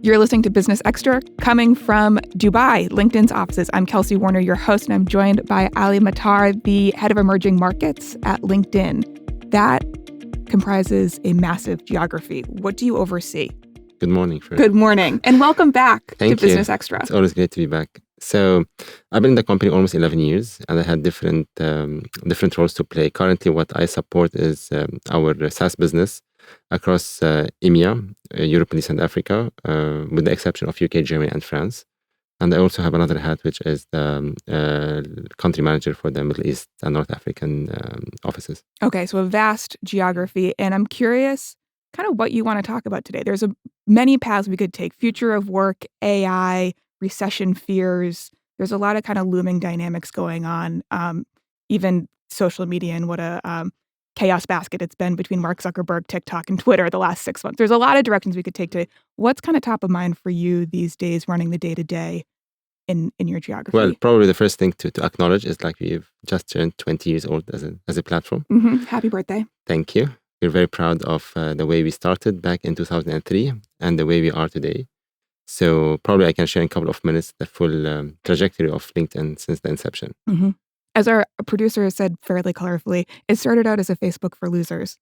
You're listening to Business Extra, coming from Dubai, LinkedIn's offices. I'm Kelsey Warner, your host, and I'm joined by Ali Matar, the head of emerging markets at LinkedIn. That comprises a massive geography. What do you oversee? Good morning, Fred. Good morning, and welcome back to Business Extra. It's always great to be back. So I've been in the company almost 11 years, and I had different roles to play. Currently, what I support is our SaaS business across EMEA, Europe, Middle East, and Africa, with the exception of UK, Germany, and France. And I also have another hat, which is the country manager for the Middle East and North African offices. Okay, so a vast geography, and I'm curious kind of what you want to talk about today. There's many paths we could take: future of work, AI, recession fears. There's a lot of kind of looming dynamics going on, even social media and what a chaos basket it's been between Mark Zuckerberg, TikTok, and Twitter the last 6 months. There's a lot of directions we could take today. What's kind of top of mind for you these days running the day-to-day in your geography? Well, probably the first thing to acknowledge is like we've just turned 20 years old as a platform. Mm-hmm. Happy birthday. Thank you. We're very proud of the way we started back in 2003 and the way we are today. So probably I can share in a couple of minutes the full trajectory of LinkedIn since the inception. Mm-hmm. As our producer said fairly colorfully, it started out as a Facebook for losers.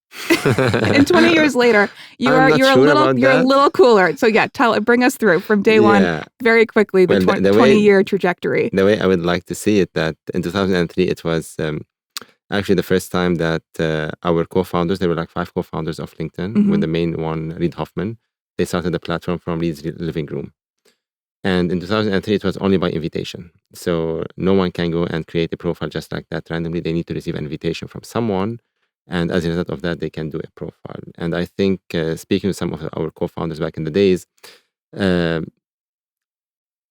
And 20 years later, you're a little cooler. So yeah, bring us through from day one very quickly, the 20-year trajectory. The way I would like to see it, that in 2003, it was actually the first time that our co-founders, there were like 5 co-founders of LinkedIn, mm-hmm. with the main one, Reid Hoffman, they started the platform from Reid's living room. And in 2003, it was only by invitation. So no one can go and create a profile just like that randomly. They need to receive an invitation from someone. And as a result of that, they can do a profile. And I think speaking with some of our co-founders back in the days, it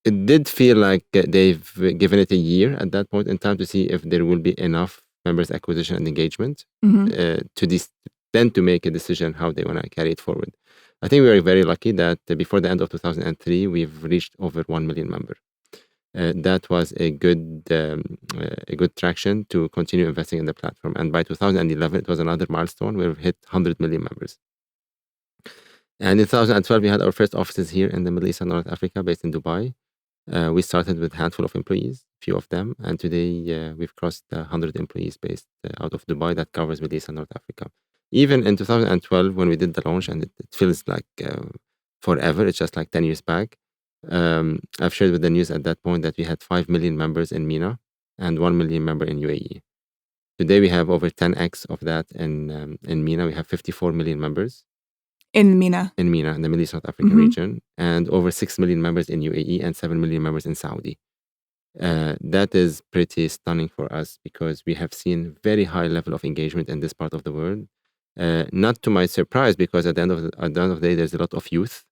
did feel like they've given it a year at that point in time to see if there will be enough members acquisition and engagement then to make a decision how they want to carry it forward. I think we were very lucky that before the end of 2003, we've reached over 1 million members. That was a good traction to continue investing in the platform. And by 2011, it was another milestone where we hit 100 million members. And in 2012, we had our first offices here in the Middle East and North Africa, based in Dubai. We started with a handful of employees, few of them, and today we've crossed 100 employees based out of Dubai that covers Middle East and North Africa. Even in 2012, when we did the launch, and it feels like forever, it's just like 10 years back, I've shared with the news at that point that we had 5 million members in MENA and 1 million members in UAE. Today, we have over 10x of that in MENA. We have 54 million members. In MENA, in the Middle East North African region, and over 6 million members in UAE and 7 million members in Saudi. That is pretty stunning for us because we have seen very high level of engagement in this part of the world. Not to my surprise, because at the end of the day, there's a lot of youth,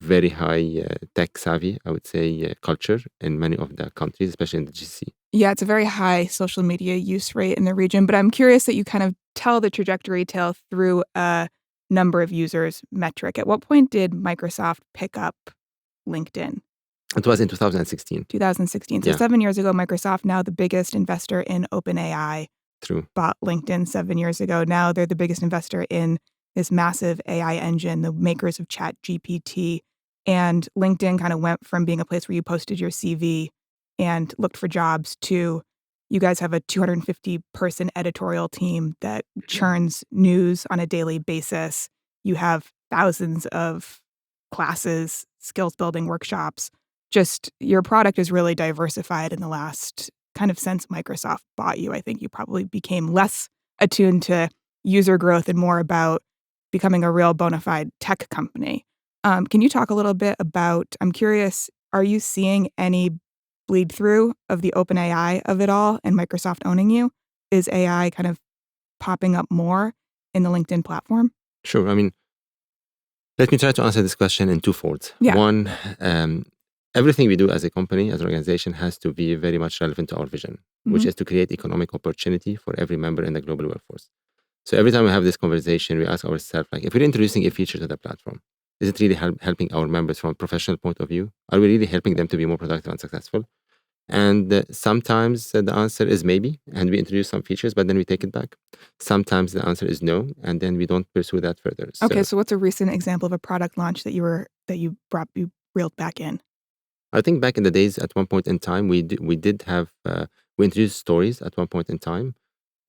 very high tech savvy, I would say, culture in many of the countries, especially in the GCC. Yeah, it's a very high social media use rate in the region, but I'm curious that you kind of tell the trajectory tale through a number of users metric. At what point did Microsoft pick up LinkedIn? It was in 2016. 2016. So 7 years ago, Microsoft, now the biggest investor in OpenAI, bought LinkedIn 7 years ago. Now they're the biggest investor in this massive AI engine, the makers of ChatGPT. And LinkedIn kind of went from being a place where you posted your CV and looked for jobs to you guys have a 250-person editorial team that churns news on a daily basis. You have thousands of classes, skills-building workshops. Just your product is really diversified in the last kind of since Microsoft bought you. I think you probably became less attuned to user growth and more about becoming a real bona fide tech company. Can you talk a little bit about, I'm curious, are you seeing any bleed through of the OpenAI of it all and Microsoft owning you? Is AI kind of popping up more in the LinkedIn platform? Sure. I mean, let me try to answer this question in 2 folds. Yeah. One, everything we do as a company, as an organization, has to be very much relevant to our vision, which is to create economic opportunity for every member in the global workforce. So every time we have this conversation, we ask ourselves, like, if we're introducing a feature to the platform, is it really helping our members from a professional point of view? Are we really helping them to be more productive and successful? And sometimes the answer is maybe, and we introduce some features, but then we take it back. Sometimes the answer is no, and then we don't pursue that further. Okay, so what's a recent example of a product launch that you were that you reeled back in? I think back in the days, at one point in time, we did have we introduced stories at one point in time.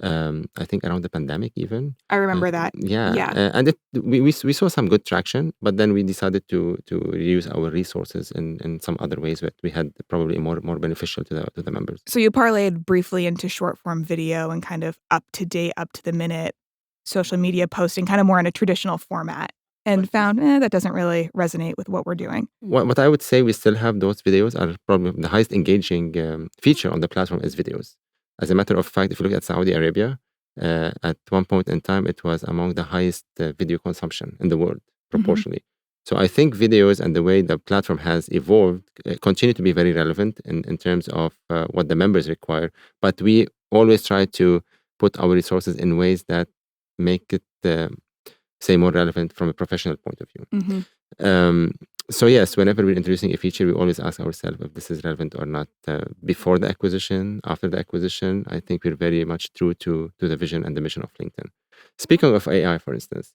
I think around the pandemic even. I remember that. Yeah. And we saw some good traction, but then we decided to reuse our resources in some other ways that we had probably more beneficial to the members. So you parlayed briefly into short form video and kind of up to date, up to the minute social media posting, kind of more in a traditional format, and found that doesn't really resonate with what we're doing. What I would say, we still have those videos are probably the highest engaging feature on the platform is videos. As a matter of fact, if you look at Saudi Arabia, at one point in time, it was among the highest video consumption in the world proportionally. So I think videos and the way the platform has evolved continue to be very relevant in terms of what the members require. But we always try to put our resources in ways that make it, say, more relevant from a professional point of view. So yes, whenever we're introducing a feature, we always ask ourselves if this is relevant or not. Before the acquisition, after the acquisition, I think we're very much true to the vision and the mission of LinkedIn. Speaking of AI, for instance,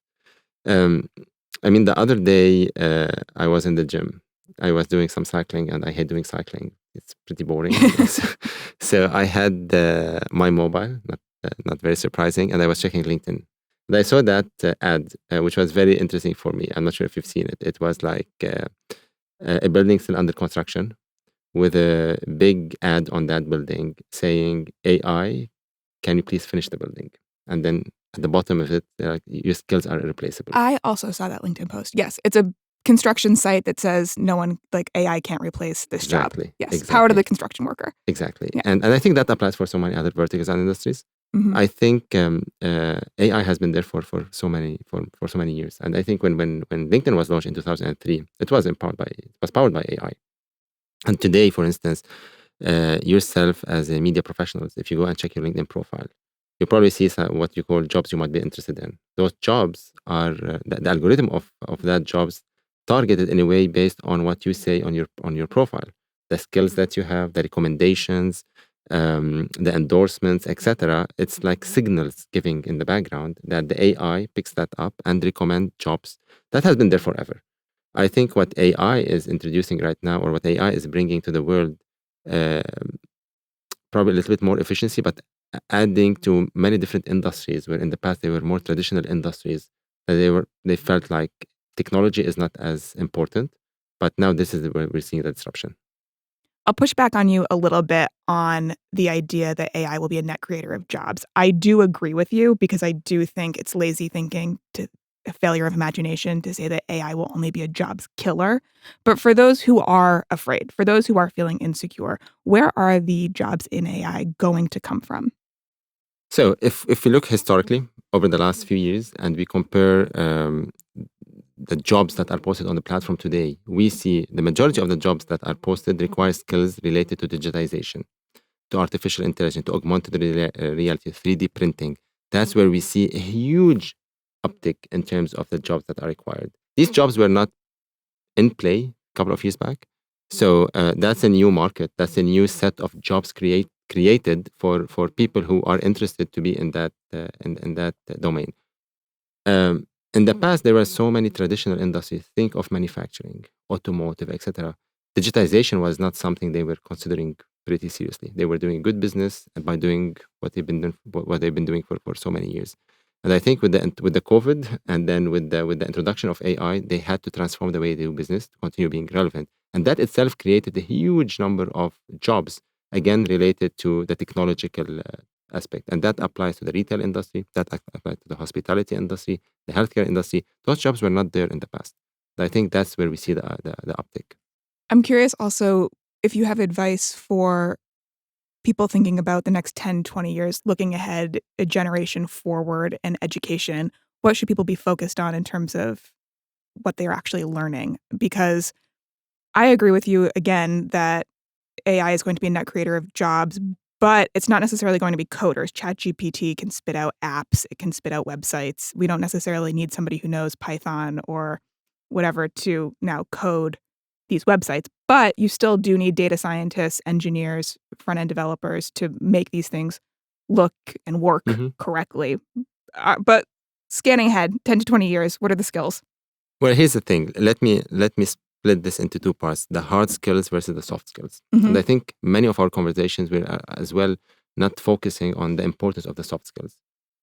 I mean, the other day I was in the gym. I was doing some cycling, and I hate doing cycling. It's pretty boring. So I had my mobile, not very surprising, and I was checking LinkedIn. And I saw that ad, which was very interesting for me. I'm not sure if you've seen it. It was like a building still under construction with a big ad on that building saying, AI, can you please finish the building? And then at the bottom of it, like, your skills are irreplaceable. I also saw that LinkedIn post. Yes, it's a construction site that says no one, like AI can't replace this job. Yes, exactly. Power to the construction worker. Exactly. Yeah. And I think that applies for so many other verticals and industries. I think AI has been there for so many years, and I think when LinkedIn was launched in 2003, it was powered by AI. And today, for instance, yourself as a media professional, if you go and check your LinkedIn profile, you probably see what you call jobs you might be interested in. Those jobs are the algorithm of that jobs targeted in a way based on what you say on your profile, the skills that you have, the recommendations, the endorsements, etc. It's like signals giving in the background that the AI picks that up and recommend jobs. That has been there forever. I think what AI is introducing right now, or what AI is bringing to the world, probably a little bit more efficiency, but adding to many different industries where in the past they were more traditional industries. They felt like technology is not as important, but now this is where we're seeing the disruption. I'll push back on you a little bit on the idea that AI will be a net creator of jobs. I do agree with you because I do think it's lazy thinking, to a failure of imagination, to say that AI will only be a jobs killer. But for those who are afraid, for those who are feeling insecure, where are the jobs in AI going to come from? So if we look historically over the last few years and we compare the jobs that are posted on the platform today, we see the majority of the jobs that are posted require skills related to digitization, to artificial intelligence, to augmented reality, 3D printing. That's where we see a huge uptick in terms of the jobs that are required. These jobs were not in play a couple of years back. So that's a new market. That's a new set of jobs created for people who are interested to be in that domain. In the past, there were so many traditional industries. Think of manufacturing, automotive, etc. Digitization was not something they were considering pretty seriously. They were doing good business by doing what they've been doing for so many years. And I think with the COVID and then with the introduction of AI, they had to transform the way they do business to continue being relevant. And that itself created a huge number of jobs, again related to the technological aspect. And that applies to the retail industry, that applies to the hospitality industry, the healthcare industry. Those jobs were not there in the past. I think that's where we see the uptick. I'm curious also if you have advice for people thinking about the next 10, 20 years, looking ahead, a generation forward in education. What should people be focused on in terms of what they're actually learning? Because I agree with you, again, that AI is going to be a net creator of jobs, but it's not necessarily going to be coders. ChatGPT can spit out apps. It can spit out websites. We don't necessarily need somebody who knows Python or whatever to now code these websites. But you still do need data scientists, engineers, front-end developers to make these things look and work correctly. But scanning ahead, 10 to 20 years, what are the skills? Well, here's the thing. Let me split this into two parts: the hard skills versus the soft skills. And I think many of our conversations were as well not focusing on the importance of the soft skills.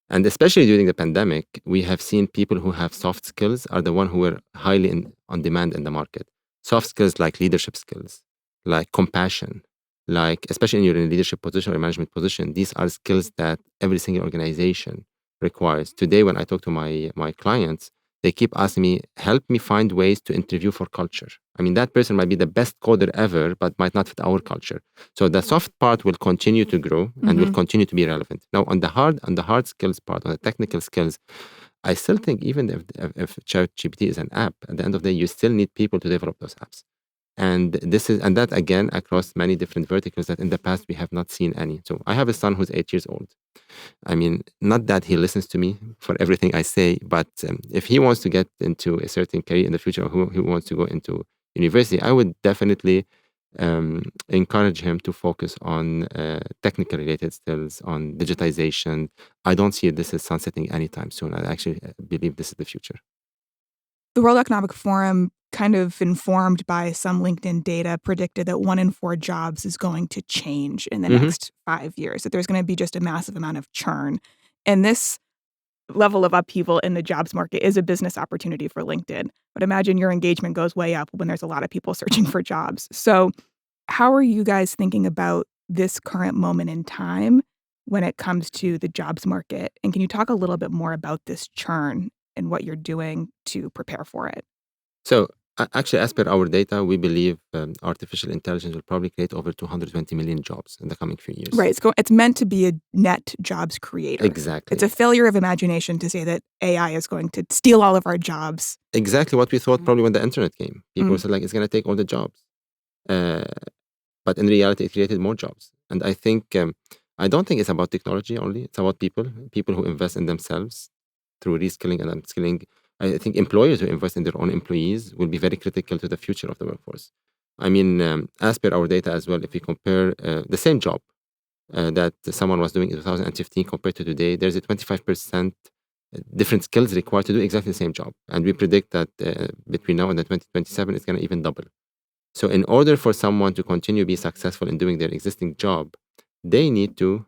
And especially during the pandemic, we have seen people who have soft skills are the one who were highly on demand in the market. Soft skills like leadership skills, like compassion, like especially in your leadership position or management position, these are skills that every single organization requires. Today, when I talk to my clients, they keep asking me, help me find ways to interview for culture. I mean, that person might be the best coder ever, but might not fit our culture. So the soft part will continue to grow and will continue to be relevant. Now, on the hard skills part, on the technical skills, I still think even if ChatGPT is an app, at the end of the day, you still need people to develop those apps. And that again across many different verticals that in the past we have not seen any. So I have a son who's 8 years old. I mean, not that he listens to me for everything I say, but if he wants to get into a certain career in the future, or he wants to go into university, I would definitely encourage him to focus on technical related skills, on digitization. I don't see this as sunsetting anytime soon. I actually believe this is the future. The World Economic Forum, kind of informed by some LinkedIn data, predicted that 1 in 4 jobs is going to change in the next 5 years, that there's going to be just a massive amount of churn. And this level of upheaval in the jobs market is a business opportunity for LinkedIn. But imagine your engagement goes way up when there's a lot of people searching for jobs. So how are you guys thinking about this current moment in time when it comes to the jobs market? And can you talk a little bit more about this churn and what you're doing to prepare for it? So actually, as per our data, we believe artificial intelligence will probably create over 220 million jobs in the coming few years. Right. It's meant to be a net jobs creator. Exactly. It's a failure of imagination to say that AI is going to steal all of our jobs. Exactly what we thought probably when the internet came. People said, like, it's going to take all the jobs. But in reality, it created more jobs. And I think, I don't think it's about technology only. It's about people who invest in themselves through reskilling and upskilling. I think employers who invest in their own employees will be very critical to the future of the workforce. I mean, as per our data as well, if we compare the same job that someone was doing in 2015 compared to today, there's a 25% different skills required to do exactly the same job. And we predict that between now and 2027, it's going to even double. So in order for someone to continue to be successful in doing their existing job, they need to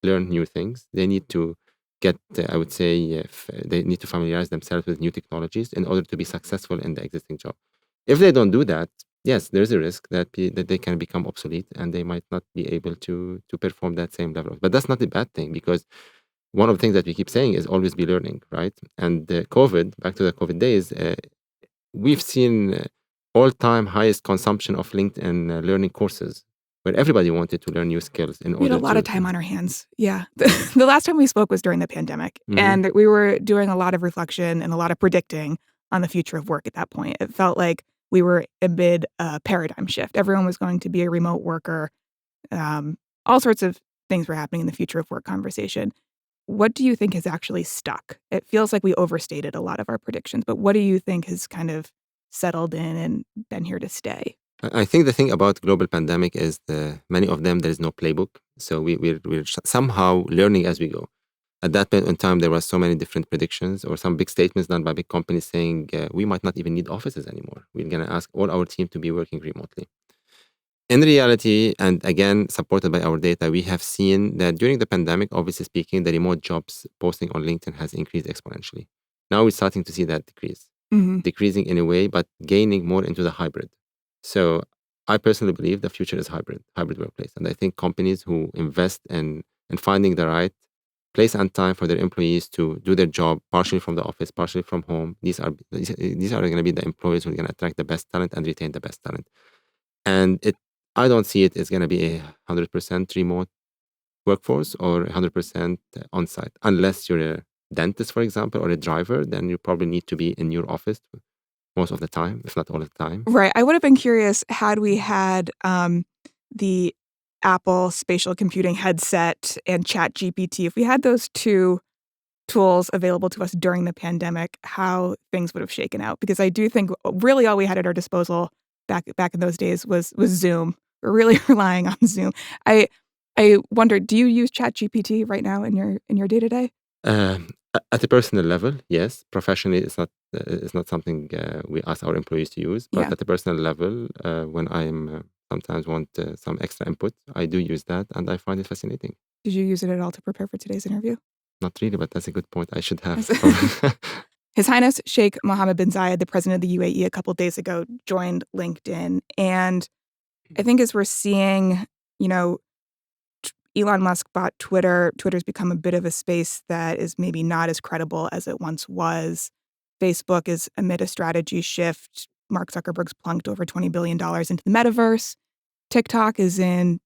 learn new things. They need to get, I would say, they need to familiarize themselves with new technologies in order to be successful in the existing job. If they don't do that, yes, there's a risk that they can become obsolete and they might not be able to perform that same level. But that's not a bad thing, because one of the things that we keep saying is always be learning, right? And back to the COVID days, we've seen all-time highest consumption of LinkedIn learning courses, where everybody wanted to learn new skills in order to... We had a lot of time on our hands. Yeah. The last time we spoke was during the pandemic, and we were doing a lot of reflection and a lot of predicting on the future of work at that point. It felt like we were amid a paradigm shift. Everyone was going to be a remote worker. All sorts of things were happening in the future of work conversation. What do you think has actually stuck? It feels like we overstated a lot of our predictions, but what do you think has kind of settled in and been here to stay? I think the thing about global pandemic is many of them, there is no playbook. So we're somehow learning as we go. At that point in time, there were so many different predictions or some big statements done by big companies saying we might not even need offices anymore. We're going to ask all our team to be working remotely. In reality, and again, supported by our data, we have seen that during the pandemic, obviously speaking, the remote jobs posting on LinkedIn has increased exponentially. Now we're starting to see that decreasing in a way, but gaining more into the hybrid. So I personally believe the future is hybrid workplace. And I think companies who invest in finding the right place and time for their employees to do their job, partially from the office, partially from home, these are going to be the employees who are going to attract the best talent and retain the best talent. And I don't see it as going to be a 100% remote workforce or 100% on-site. Unless you're a dentist, for example, or a driver, then you probably need to be in your office most of the time, if not all the time. Right. I would have been curious had we had the Apple spatial computing headset and ChatGPT. If we had those two tools available to us during the pandemic, how things would have shaken out. Because I do think really all we had at our disposal back in those days was Zoom. We're really relying on Zoom. I wonder, do you use ChatGPT right now in your day-to-day? At a personal level, yes. Professionally, it's it's not something we ask our employees to use. But at the personal level, when I'm sometimes want some extra input, I do use that, and I find it fascinating. Did you use it at all to prepare for today's interview? Not really, but that's a good point. I should have. His Highness Sheikh Mohammed bin Zayed, the president of the UAE, a couple of days ago joined LinkedIn. And I think as we're seeing, Elon Musk bought Twitter. Twitter's become a bit of a space that is maybe not as credible as it once was. Facebook is amid a strategy shift. Mark Zuckerberg's plunked over $20 billion into the metaverse. TikTok is in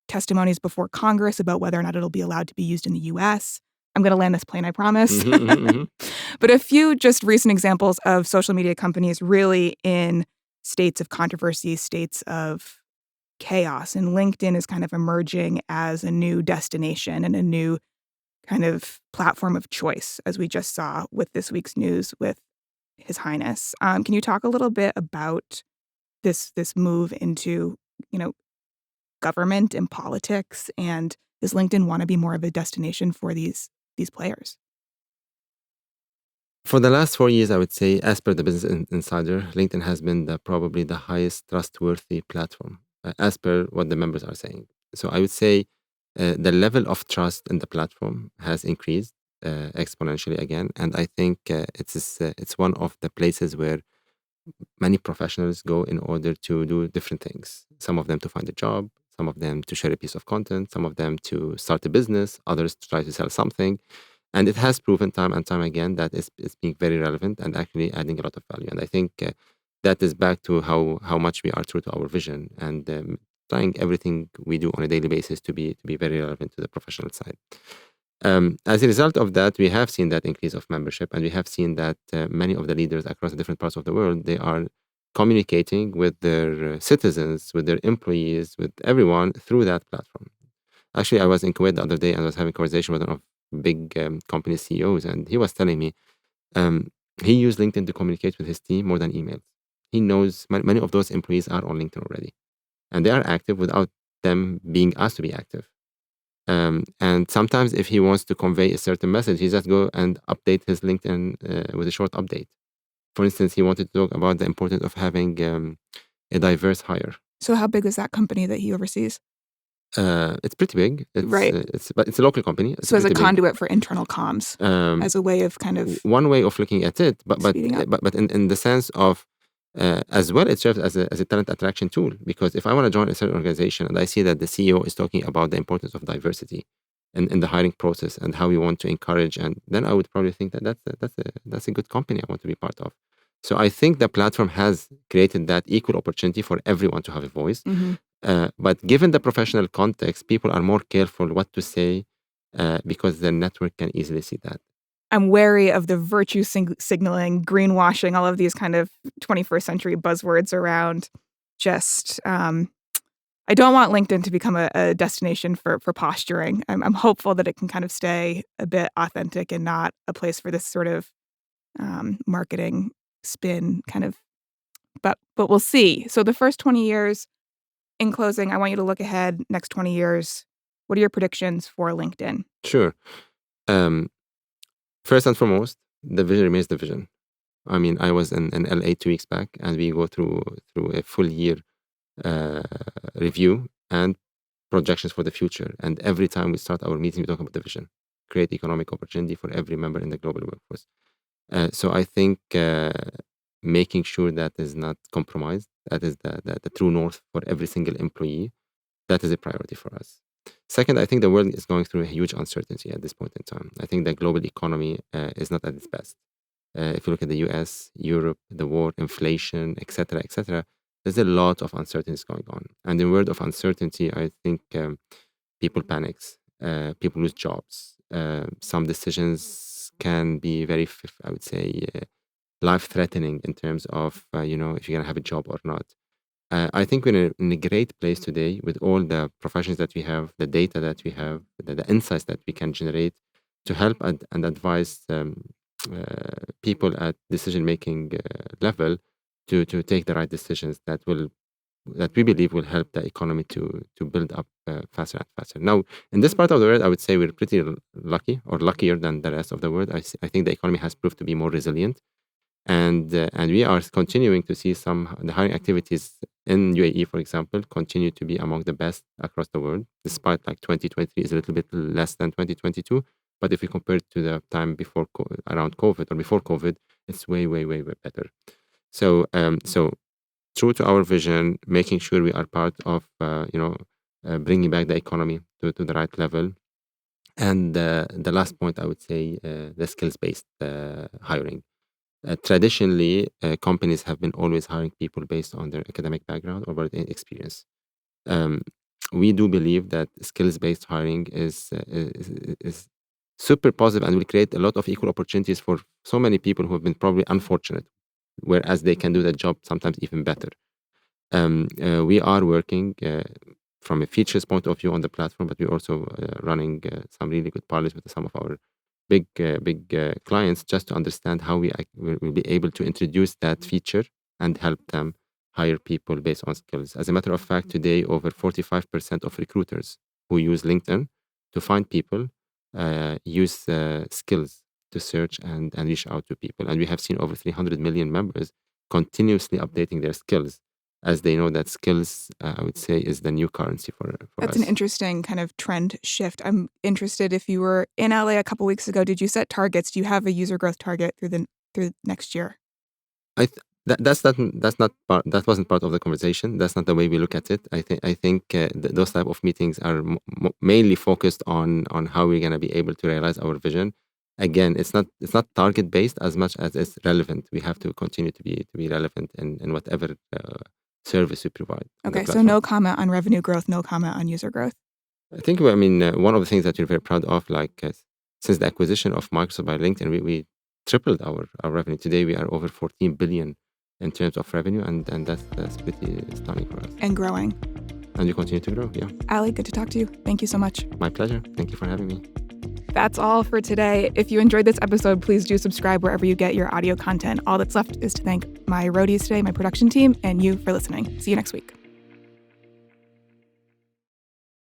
testimonies before Congress about whether or not it'll be allowed to be used in the U.S. I'm going to land this plane, I promise. But a few just recent examples of social media companies really in states of controversy, states of chaos. And LinkedIn is kind of emerging as a new destination and a new kind of platform of choice, as we just saw with this week's news with His Highness. Can you talk a little bit about this move into, government and politics? And does LinkedIn want to be more of a destination for these players? For the last 4 years, I would say, as per the Business Insider, LinkedIn has been probably the highest trustworthy platform, as per what the members are saying. So I would say the level of trust in the platform has increased exponentially again. And I think it's one of the places where many professionals go in order to do different things. Some of them to find a job, some of them to share a piece of content, some of them to start a business, others to try to sell something. And it has proven time and time again that it's being very relevant and actually adding a lot of value. And I think that is back to how much we are true to our vision and trying everything we do on a daily basis to be very relevant to the professional side. As a result of that, we have seen that increase of membership, and we have seen that many of the leaders across the different parts of the world, they are communicating with their citizens, with their employees, with everyone through that platform. Actually, I was in Kuwait the other day and I was having a conversation with one of big company CEOs, and he was telling me he used LinkedIn to communicate with his team more than emails. He knows many of those employees are on LinkedIn already, and they are active without them being asked to be active. And sometimes if he wants to convey a certain message, he just go and update his LinkedIn with a short update. For instance, he wanted to talk about the importance of having a diverse hire. So how big is that company that he oversees? It's pretty big. Right. But it's a local company. So as a conduit for internal comms, as a way of kind of one way of looking at it, but in the sense of as well, it serves as a talent attraction tool, because if I want to join a certain organization and I see that the CEO is talking about the importance of diversity in the hiring process and how we want to encourage, and then I would probably think that that's a good company I want to be part of. So I think the platform has created that equal opportunity for everyone to have a voice. But given the professional context, people are more careful what to say because the network can easily see that. I'm wary of the virtue signaling, greenwashing, all of these kind of 21st century buzzwords around just, I don't want LinkedIn to become a destination for posturing. I'm hopeful that it can kind of stay a bit authentic and not a place for this sort of marketing spin kind of, but we'll see. So the first 20 years, in closing, I want you to look ahead next 20 years. What are your predictions for LinkedIn? Sure. First and foremost, the vision remains the vision. I mean, I was in LA 2 weeks back, and we go through a full year review and projections for the future. And every time we start our meeting, we talk about the vision, create economic opportunity for every member in the global workforce. So I think making sure that is not compromised, that is the true north for every single employee, that is a priority for us. Second, I think the world is going through a huge uncertainty at this point in time. I think the global economy is not at its best. If you look at the US, Europe, the war, inflation, etc., there's a lot of uncertainties going on. And in the world of uncertainty, I think people panics, people lose jobs. Some decisions can be very, I would say, life-threatening in terms of, if you're going to have a job or not. I think we're in a great place today with all the professions that we have, the data that we have, the insights that we can generate to help and advise people at decision-making level to take the right decisions that we believe will help the economy to build up faster and faster. Now, in this part of the world, I would say we're pretty lucky, or luckier than the rest of the world. I think the economy has proved to be more resilient. And we are continuing to see the hiring activities in UAE, for example, continue to be among the best across the world, despite like 2023 is a little bit less than 2022. But if we compare it to the time before, around COVID or before COVID, it's way, way, way, way better. So, true to our vision, making sure we are part of, bringing back the economy to the right level. And the last point, I would say, the skills-based hiring. Traditionally, companies have been always hiring people based on their academic background or their experience. We do believe that skills-based hiring is super positive and will create a lot of equal opportunities for so many people who have been probably unfortunate, whereas they can do the job sometimes even better. We are working from a features point of view on the platform, but we're also running some really good pilots with some of our big clients just to understand how we'll be able to introduce that feature and help them hire people based on skills. As a matter of fact, today, over 45% of recruiters who use LinkedIn to find people use skills to search and reach out to people. And we have seen over 300 million members continuously updating their skills, as they know that skills, I would say, is the new currency for That's us. An interesting kind of trend shift. I'm interested, if you were in LA a couple weeks ago, did you set targets? Do you have a user growth target through next year? That wasn't part of the conversation. That's not the way we look at it. I think those type of meetings are mainly focused on how we're going to be able to realize our vision. Again, it's not target based as much as it's relevant. We have to continue to be relevant in whatever service we provide. Okay, so no comment on revenue growth, no comment on user growth. I think, one of the things that we're very proud of, since the acquisition of Microsoft by LinkedIn, we tripled our revenue. Today, we are over 14 billion in terms of revenue, and that's pretty stunning for us. And growing. And we continue to grow, yeah. Ali, good to talk to you. Thank you so much. My pleasure. Thank you for having me. That's all for today. If you enjoyed this episode, please do subscribe wherever you get your audio content. All that's left is to thank my roadies today, my production team, and you for listening. See you next week.